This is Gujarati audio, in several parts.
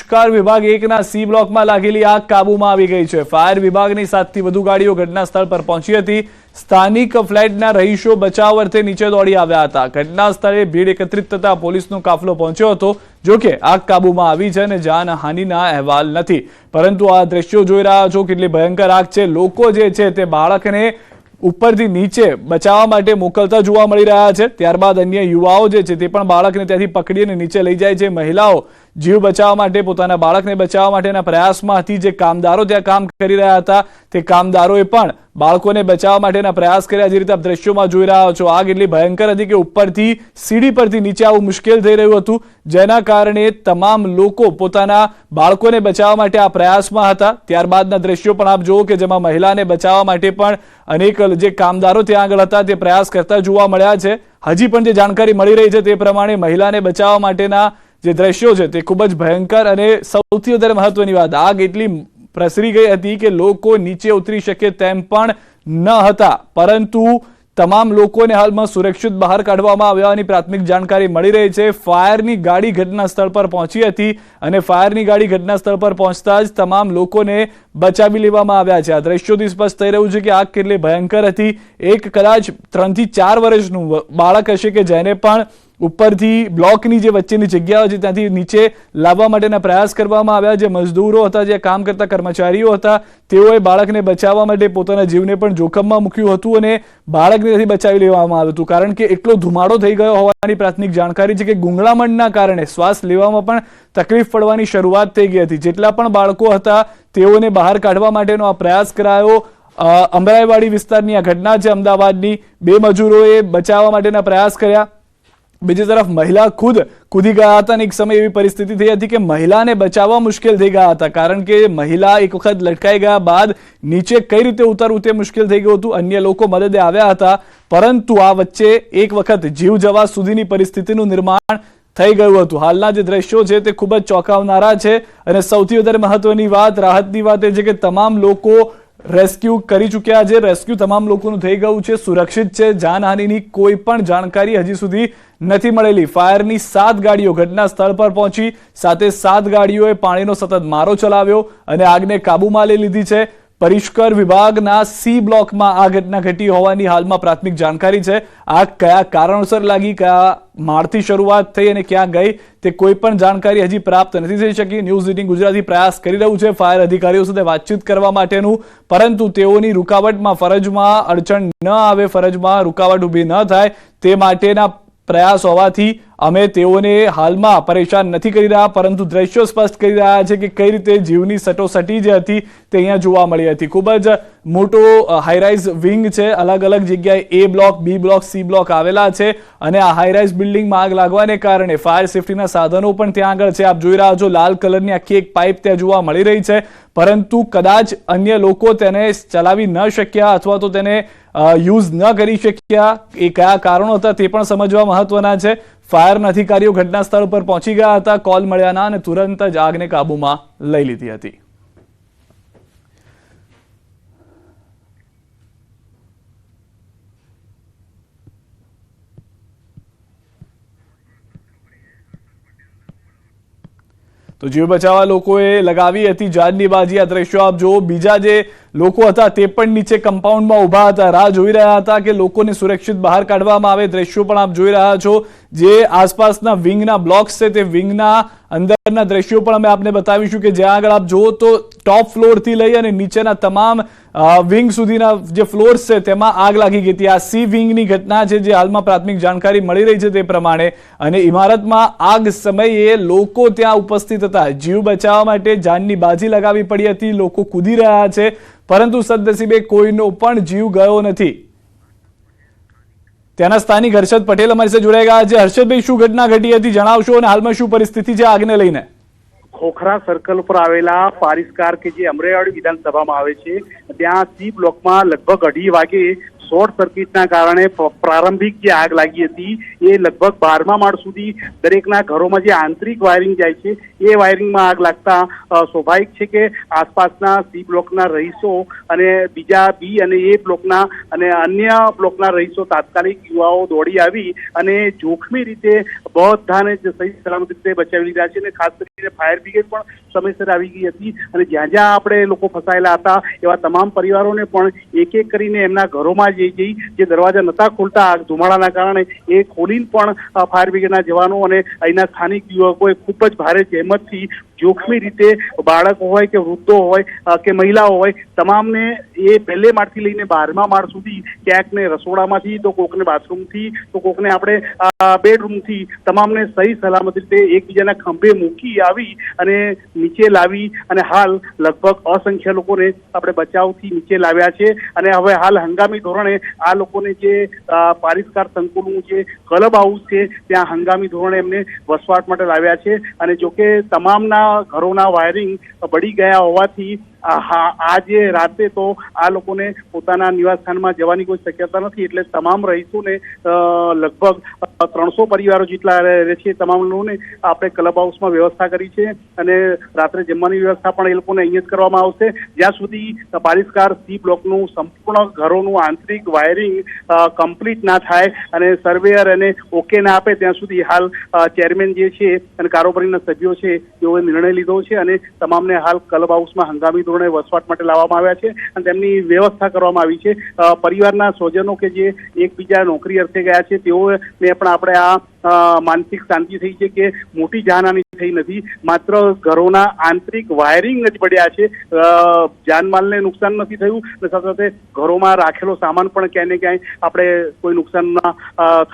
પરિષ્કાર વિભાગ 1 ના સી બ્લોકમાં લાગેલી આગ કાબૂમાં આવી ગઈ છે। ફાયર વિભાગની 7 થી વધુ ગાડીઓ ઘટના સ્થળ પર પહોંચી હતી। સ્થાનિક ફ્લેટના રહીશો બચાવ અર્થે નીચે દોડી આવ્યા હતા। ઘટના સ્થળે ભીડ એકત્રિત થતા પોલીસનો કાફલો પહોંચ્યો હતો। જો કે આગ કાબૂમાં આવી છે અને જાનહાનિના અહેવાલ નથી, પરંતુ આ દ્રશ્યો જોઈ રહ્યા છો કેટલી ભયંકર આગ છે। લોકો જે છે તે બાળકને ઉપરથી નીચે બચાવવા માટે મોકલતા જોવા મળી રહ્યા છે। ત્યારબાદ અન્ય યુવાઓ જે છે તે પણ બાળકને ત્યાંથી પકડીને નીચે લઈ જાય છે। મહિલાઓ જીવ બચાવવા માટે પોતાના બાળકને બચાવવા માટેના પ્રયાસમાં હતી। જે કામદારો ત્યાં કામ કરી રહ્યા હતા તે કામદારોએ પણ બાળકોને બચાવવા માટેના પ્રયાસ કર્યા। જે રીતે આપ દ્રશ્યોમાં જોઈ રહ્યા છો આગ એટલી ભયંકર હતી કે ઉપરથી સીડી પરથી નીચે આવવું મુશ્કેલ થઈ રહ્યું હતું, જેના કારણે તમામ લોકો પોતાના બાળકોને બચાવવા માટે આ પ્રયાસમાં હતા। ત્યારબાદના દ્રશ્યો પણ આપ જુઓ કે જેમાં મહિલાને બચાવવા માટે પણ અનેક જે કામદારો ત્યાં આગળ હતા તે પ્રયાસ કરતા જોવા મળ્યા છે। હજી પણ જે જાણકારી મળી રહી છે તે પ્રમાણે મહિલાને બચાવવા માટેના જે દ્રશ્યો છે તે ખૂબ જ ભયંકર અને સૌથી વધારે મહત્વની વાત આગ એટલી પ્રસરી ગઈ હતી કે લોકો નીચે ઉતરી શકે તેમ પણ ન હતા, પરંતુ તમામ લોકોને હાલમાં સુરક્ષિત બહાર કાઢવામાં આવ્યાની પ્રાથમિક જાણકારી મળી રહી છે। ફાયરની ગાડી ઘટના સ્થળ પર પહોંચી હતી અને ફાયરની ગાડી ઘટના સ્થળ પર પહોંચતા જ તમામ લોકોને બચાવી લેવામાં આવ્યા છે। આ દ્રશ્યોથી સ્પષ્ટ થઈ રહ્યું છે કે આગ કેટલી ભયંકર હતી। એક કદાચ 3 થી 4 વર્ષનું બાળક હશે કે જેને પણ ઉપરથી બ્લોકની જે વચ્ચેની જગ્યાઓ છે ત્યાંથી નીચે લાવવા માટેના પ્રયાસ કરવામાં આવ્યા। જે મજદૂરો હતા, જે કામ કરતા કર્મચારીઓ હતા, તેઓએ બાળકને બચાવવા માટે પોતાના જીવને પણ જોખમમાં મૂક્યું હતું અને બાળકને ત્યાંથી બચાવી લેવામાં આવ્યું હતું, કારણ કે એટલો ધુમાડો થઈ ગયો હોવાની પ્રાથમિક જાણકારી છે કે ગુંગળામણના કારણે શ્વાસ લેવામાં પણ તકલીફ પડવાની શરૂઆત થઈ ગઈ હતી। જેટલા પણ બાળકો હતા તેઓને બહાર કાઢવા માટેનો આ પ્રયાસ કરાયો। અમરાઈવાડી વિસ્તારની આ ઘટના છે અમદાવાદની। 2 મજૂરોએ બચાવવા માટેના પ્રયાસ કર્યા। બીજી તરફ મહિલા ખુદ કૂદી ગયા હતા અને એક સમય એવી પરિસ્થિતિ થઈ હતી કે મહિલાને બચાવવા મુશ્કેલ થઈ ગયા હતા, કારણ કે મહિલા એક વખત લટકાઈ ગયા બાદ નીચે કઈ રીતે ઉતરવું તે મુશ્કેલ થઈ ગયું હતું। અન્ય લોકો મદદે આવ્યા હતા, પરંતુ આ વચ્ચે એક વખત જીવ જવા સુધીની પરિસ્થિતિનું નિર્માણ થઈ ગયું હતું। હાલના જે દ્રશ્યો છે તે ખૂબ જ ચોંકાવનારા છે અને સૌથી વધારે મહત્વની વાત, રાહતની વાત એ છે કે તમામ લોકો રેસ્ક્યુ કરી ચૂક્યા છે। રેસ્ક્યુ તમામ લોકોનું થઈ ગયું છે, સુરક્ષિત છે। જાનહાનિની કોઈ પણ જાણકારી હજી સુધી નથી મળેલી। ફાયરની 7 ગાડીઓ ઘટના સ્થળ પર પહોંચી, સાથે 7 ગાડીઓએ પાણીનો સતત મારો ચલાવ્યો અને આગને કાબૂમાં લઈ લીધી છે। પરિષ્કાર વિભાગના સી બ્લોકમાં આ ઘટના ઘટી હોવાની હાલમાં પ્રાથમિક જાણકારી છે। આગ કયા કારણોસર લાગી, કયા માળથી શરૂઆત થઈ અને ક્યાં ગઈ તે કોઈ પણ જાણકારી હજી પ્રાપ્ત નથી થઈ શકી। ન્યૂઝ 18 ગુજરાતી પ્રયાસ કરી રહ્યું છે ફાયર અધિકારીઓ સાથે વાતચીત કરવા માટેનું, પરંતુ તેઓની રૂકાવટમાં ફરજમાં અડચણ ન આવે, ફરજમાં રૂકાવટ ઊભી ન થાય તે માટેના પ્રયાસ હોવાથી અમે તેઓને હાલમાં પરેશાન નથી કરી રહ્યા, પરંતુ દ્રશ્યો સ્પષ્ટ કરી રહ્યા છે કે કઈ રીતે જીવની સટોસટી જે હતી તે અહીંયા જોવા મળી હતી। ખૂબ જ મોટો હાઈરાઇઝ વિંગ છે, અલગ અલગ જગ્યાએ A block, B block, C block આવેલા છે અને આ હાઈરાઇઝ બિલ્ડિંગમાં આગ લાગવાને કારણે ફાયર સેફટીના સાધનો પણ ત્યાં આગળ છે। આપ જોઈ રહ્યા છો લાલ કલરની આખી એક પાઇપ ત્યાં જોવા મળી રહી છે, પરંતુ કદાચ અન્ય લોકો તેને ચલાવી ન શક્યા અથવા તો તેને યુઝ ન કરી શક્યા। એ કયા કારણો હતા તે પણ સમજવા મહત્વના છે। ફાયરના અધિકારીઓ ઘટના સ્થળ પર પહોંચી ગયા હતા કોલ મળ્યાના અને તુરંત જ આગને કાબૂમાં લઈ લીધી હતી। તો જીવ બચાવવા લોકોએ લગાવી હતી જાનની બાજી। આ દ્રશ્યો આપ જુઓ, બીજા જે લોકો હતા તે પણ નીચે કમ્પાઉન્ડમાં ઊભા હતા, રાહ જોઈ રહ્યા હતા કે લોકોને સુરક્ષિત બહાર કાઢવામાં આવે। દ્રશ્યો પણ આપ જોઈ રહ્યા છો, જે આસપાસના વિંગના બ્લોક્સ છે તે વિંગના અંદરના દ્રશ્યો પણ અમે આપને બતાવીશું કે જ્યાં આગળ આપ જુઓ તો ટોપ ફ્લોરથી લઈ અને નીચેના તમામ વિંગ સુધીના જે ફ્લોર્સ છે તેમાં આગ લાગી ગઈ હતી। આ સી વિંગની ઘટના છે જે હાલમાં પ્રાથમિક જાણકારી મળી રહી છે તે પ્રમાણે, અને ઇમારતમાં આગ સમયે લોકો ત્યાં ઉપસ્થિત હતા। જીવ બચાવવા માટે જાનની બાજી લગાવી પડી હતી, લોકો કૂદી રહ્યા છે, પરંતુ સદનસીબે કોઈનો પણ જીવ ગયો નથી। ત્યાંના સ્થાનિક હર્ષદ પટેલ અમારી સાથે જોડાઈ ગયા છે। હર્ષદભાઈ, શું ઘટના ઘટી હતી જણાવશો અને હાલમાં શું પરિસ્થિતિ છે આગને લઈને? ખોખરા સર્કલ ઉપર આવેલા પરિષ્કાર કે જે અમરાઈવાડી વિધાનસભામાં આવે છે ત્યાં સી બ્લોકમાં લગભગ 2:30 વાગે શોર્ટ સર્કિટના કારણે પ્રારંભિક જે આગ લાગી હતી એ લગભગ 12મા માળ સુધી દરેકના ઘરોમાં જે આંતરિક વાયરિંગ જાય છે એ વાયરિંગમાં આગ લાગતા સ્વાભાવિક છે કે આસપાસના સી બ્લોકના રહીશો અને બીજા બી અને એ બ્લોકના અને અન્ય બ્લોકના રહીશો તાત્કાલિક યુવાઓ દોડી આવી અને જોખમી રીતે બધાને સહી સલામત રીતે બચાવી લીધા છે અને ખાસ કરીને ફાયર બ્રિગેડ પણ સમયસર આવી ગઈ હતી અને જ્યાં જ્યાં આપણે લોકો ફસાયેલા હતા એવા તમામ પરિવારોને પણ એક એક કરીને એમના ઘરોમાં જઈ જે દરવાજા નતા ખોલતા ધુમાડાના કારણે એ ખોલીને પણ ફાયર બ્રિગેડના જવાનો અને અહીંના સ્થાનિક યુવકોએ ખૂબ જ ભારે જહેમતથી જોખમી રીતે બાળકો હોય કે વૃદ્ધો હોય કે મહિલાઓ હોય તમામને એ પહેલે માળથી લઈને 12મા માળ સુધી ક્યાંક ને રસોડામાંથી તો કોકને બાથરૂમથી તો કોકને આપણે બેડરૂમથી તમામને સહી સલામત રીતે એકબીજાના ખંભે મૂકી આવી અને નીચે લાવી અને હાલ લગભગ અસંખ્ય લોકોને આપણે બચાવથી નીચે લાવ્યા છે અને હવે હાલ હંગામી ધોરણે આ લોકોને જે પારિસ્કાર સંકુલનું જે ક્લબ હાઉસ છે ત્યાં હંગામી ધોરણે એમને વસવાટ માટે લાવ્યા છે અને જોકે તમામના ઘરોના વાયરિંગ બળી ગયા હોવાથી આજે રાતે તો આ લોકોને પોતાના નિવાસસ્થાનમાં જવાની કોઈ શક્યતા નથી એટલે તમામ રહીશોને લગભગ 300 પરિવારો જેટલા રહે છે તમામને આપણે ક્લબ હાઉસમાં વ્યવસ્થા કરી છે અને રાત્રે જમવાની વ્યવસ્થા પણ એ લોકોને અહીંયા જ કરવામાં આવશે જ્યાં સુધી પારિસ્કાર સી બ્લોકનું સંપૂર્ણ ઘરોનું આંતરિક વાયરિંગ કમ્પ્લીટ ના થાય અને સર્વેયર એને ઓકે ના આપે ત્યાં સુધી હાલ ચેરમેન જે છે અને કારોબારીના સભ્યો છે તેઓએ નિર્ણય લીધો છે અને તમામને હાલ ક્લબ હાઉસમાં હંગામી ધોરણે વસવાટ માટે લાવવામાં આવ્યા છે અને તેમની વ્યવસ્થા કરવામાં આવી છે પરિવારના સ્વજનો કે જે એકબીજા નોકરી અર્થે ગયા છે તેઓને પણ આપણે આ માનસિક શાંતિ થઈ છે કે મોટી જાનહાની થઈ નથી માત્ર ઘરોના આંતરિક વાયરિંગ જ પડ્યા છે જાનમાલને નુકસાન નથી થયું અને સાથે સાથે ઘરોમાં રાખેલો સામાન પણ ક્યાંય ને ક્યાંય આપણે કોઈ નુકસાન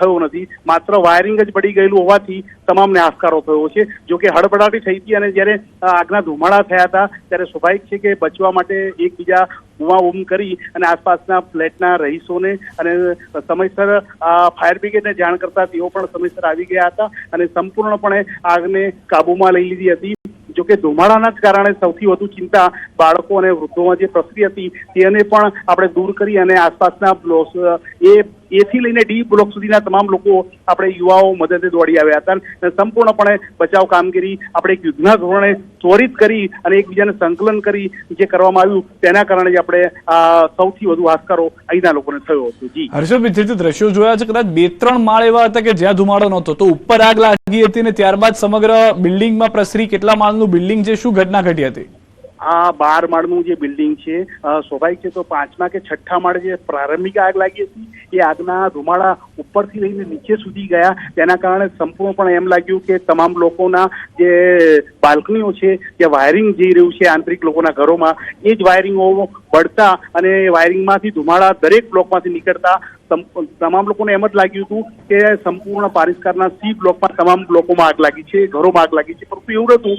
થયો નથી માત્ર વાયરિંગ જ પડી ગયેલું હોવાથી તમામને હાશકારો થયો છે જો કે હડબડાટી થઈ હતી અને જ્યારે આગના ધુમાડા થયા હતા ત્યારે સ્વાભાવિક છે કે બચવા માટે એકબીજા બૂમાબૂમ કરી અને આસપાસના ફ્લેટના રહીશોને અને સમયસર ફાયર બ્રિગેડને જાણ કરતા તેઓ પણ સમયસર આવી ગયા હતા અને સંપૂર્ણપણે આગને કાબૂમાં લઈ લીધી હતી જોકે ધુમાડાના જ કારણે સૌથી વધુ ચિંતા બાળકો અને વૃદ્ધોમાં જે પ્રસરી હતી તેને પણ આપણે દૂર કરી અને આસપાસના બ્લોક એથી લઈને ડી બ્લોક સુધીના તમામ લોકો આપણે યુવાઓ મદદે દોડી આવ્યા હતા અને સંપૂર્ણપણે બચાવ કામગીરી આપણે એક યુદ્ધના ધોરણે ત્વરિત કરી અને એકબીજાને સંકલન કરી જે કરવામાં આવ્યું તેના કારણે જ આપણે સૌથી વધુ હાશકારો અહીંના લોકોને થયો હતો. જી હર્ષદભાઈ, જે દ્રશ્યો જોયા છે કદાચ 2-3 માળ એવા હતા કે જ્યાં ધુમાડો નહોતો તો ઉપર આગ લાગી હતી અને ત્યારબાદ સમગ્ર બિલ્ડિંગમાં પ્રસરી. કેટલા માળનું બિલ્ડિંગ છે, શું ઘટના ઘટી હતી? આ 12 માળનું જે બિલ્ડિંગ છે સ્વાભાવિક છે તો 5મા કે 6ઠ્ઠા માળે જે પ્રારંભિક આગ લાગી હતી એ આગના ધુમાડા ઉપરથી લઈને નીચે સુધી ગયા તેના કારણે સંપૂર્ણપણે એમ લાગ્યું કે તમામ લોકોના જે બાલ્કનીઓ છે જે વાયરિંગ જઈ રહ્યું છે આંતરિક લોકોના ઘરોમાં એ જ વાયરિંગો બળતા અને વાયરિંગમાંથી ધુમાડા દરેક બ્લોકમાંથી નીકળતા તમામ લોકોને એમ જ લાગ્યું હતું કે સંપૂર્ણ પારિસ્કારના સી બ્લોકમાં તમામ બ્લોકોમાં આગ લાગી છે, ઘરોમાં આગ લાગી છે પરંતુ એવું હતું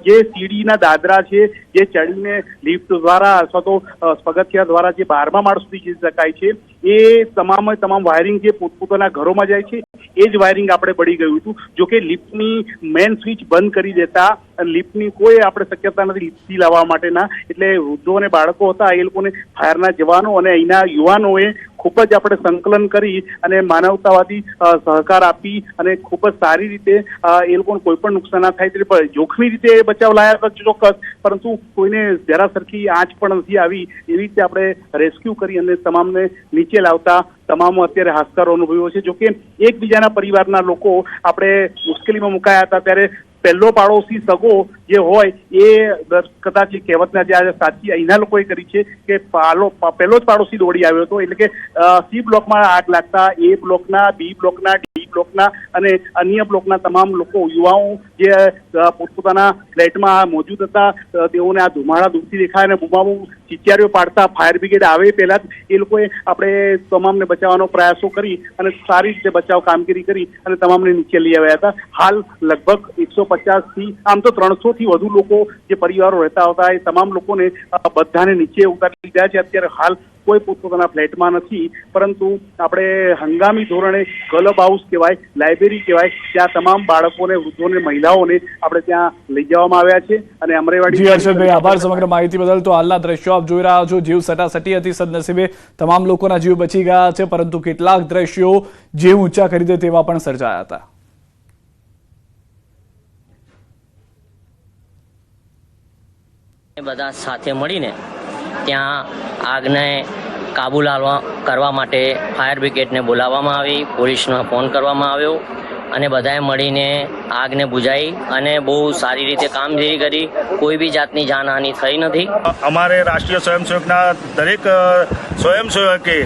જે સીડીના દાદરા છે જે ચડીને લિફ્ટ દ્વારા અથવા તો પગથિયા દ્વારા જે 12મા માળ સુધી જઈ શકાય છે એ તમામ વાયરિંગ જે પોતપોતાના ઘરોમાં જાય છે એ જ વાયરિંગ આપણે બળી ગયું હતું. જોકે લિફ્ટની મેન સ્વિચ બંધ કરી દેતા લિફ્ટની કોઈ આપણે શક્યતા નથી લિફ્ટથી લાવવા માટેના એટલે વૃદ્ધો અને બાળકો હતા એ લોકોને ફાયરના જવાનો અને અહીંના યુવાનોએ ખૂબ જ આપણે સંકલન કરી અને માનવતાવાદી સહકાર આપી અને ખૂબ જ સારી રીતે એ લોકોને કોઈ પણ નુકસાન ના થાય તે જોખમી રીતે બચાવ લાયા હતા ચોક્કસ પરંતુ કોઈને જરા સરખી આંચ પણ નથી આવી એવી રીતે આપણે રેસ્ક્યુ કરી અને તમામને નીચે લાવતા તમામ અત્યારે હાશકારો અનુભવ્યો છે. જોકે એકબીજાના પરિવારના લોકો આપણે મુશ્કેલીમાં મુકાયા હતા ત્યારે પહેલો પાડોશી સગો જે હોય એ કદાચ કહેવતના જે સાચી અહીંના લોકોએ કરી છે કે પહેલો જ પાડોશી દોડી આવ્યો હતો એટલે કે સી બ્લોકમાં આગ લાગતા એ બ્લોકના બી બ્લોકના ડી બ્લોકના અને અન્ય બ્લોકના તમામ લોકો યુવાઓ જે પોતપોતાના ફ્લેટમાં મોજૂદ હતા તેઓને આ ધુમાડા દૂરથી દેખાય અને બૂમાબૂમ ચિચિયારીઓ પાડતા ફાયર બ્રિગેડ આવે પહેલા જ એ લોકોએ આપણે તમામને બચાવવાનો પ્રયાસો કરી અને સારી રીતે બચાવ કામગીરી કરી અને તમામને નીચે લઈ આવ્યા હતા. હાલ લગભગ 150થી આમ તો 300થી વધુ લોકો જે પરિવારો રહેતા હતા એ તમામ લોકોને બધાને નીચે ઉતારી લીધા છે. અત્યારે હાલ કોઈ પોતપોતાના ફ્લેટમાં નથી, પરંતુ આપણે હંગામી ધોરણે ગલબ હાઉસ કહેવાય, લાઇબ્રેરી કહેવાય, ત્યાં તમામ બાળકોને, વૃદ્ધોને, મહિલાઓને આપણે ત્યાં લઈ જવામાં આવ્યા છે. અને અમરેવાડી જી હર્ષદભાઈ, આભાર સમગ્ર માહિતી બદલ. તો હાલના દ્રશ્યો આપ જોઈ રહ્યા છો. જીવ સટાસટી હતી, સદનસીબે તમામ લોકોના જીવ બચી ગયા છે, પરંતુ કેટલાક દ્રશ્યો જીવ ઊંચા કરી દે તેવા પણ સર્જાયા હતા. બધા સાથે મળીને ત્યાં આગને કાબુ કરવા માટે ફાયર બ્રિગેડને બોલાવવામાં આવી, પોલીસનો ફોન કરવામાં આવ્યો અને બધાએ મળીને આગને બુઝાવી અને બહુ સારી રીતે કામગીરી કરી. કોઈ બી જાતની જાનહાનિ થઈ નથી. અમારે રાષ્ટ્રીય સ્વયંસેવકના દરેક સ્વયંસેવકે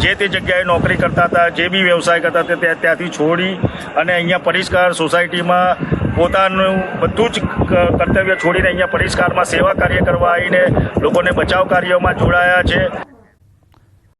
જે તે જગ્યાએ નોકરી કરતા હતા, જે બી વ્યવસાય કરતા હતા, ત્યાંથી છોડી અને અહીંયા પરિષ્કાર સોસાયટીમાં પોતાનું બધું જ કર્તવ્ય છોડીને અહીંયા પરિષ્કારમાં સેવા કાર્ય કરવા આવીને લોકોને બચાવ કાર્યમાં જોડાયા છે.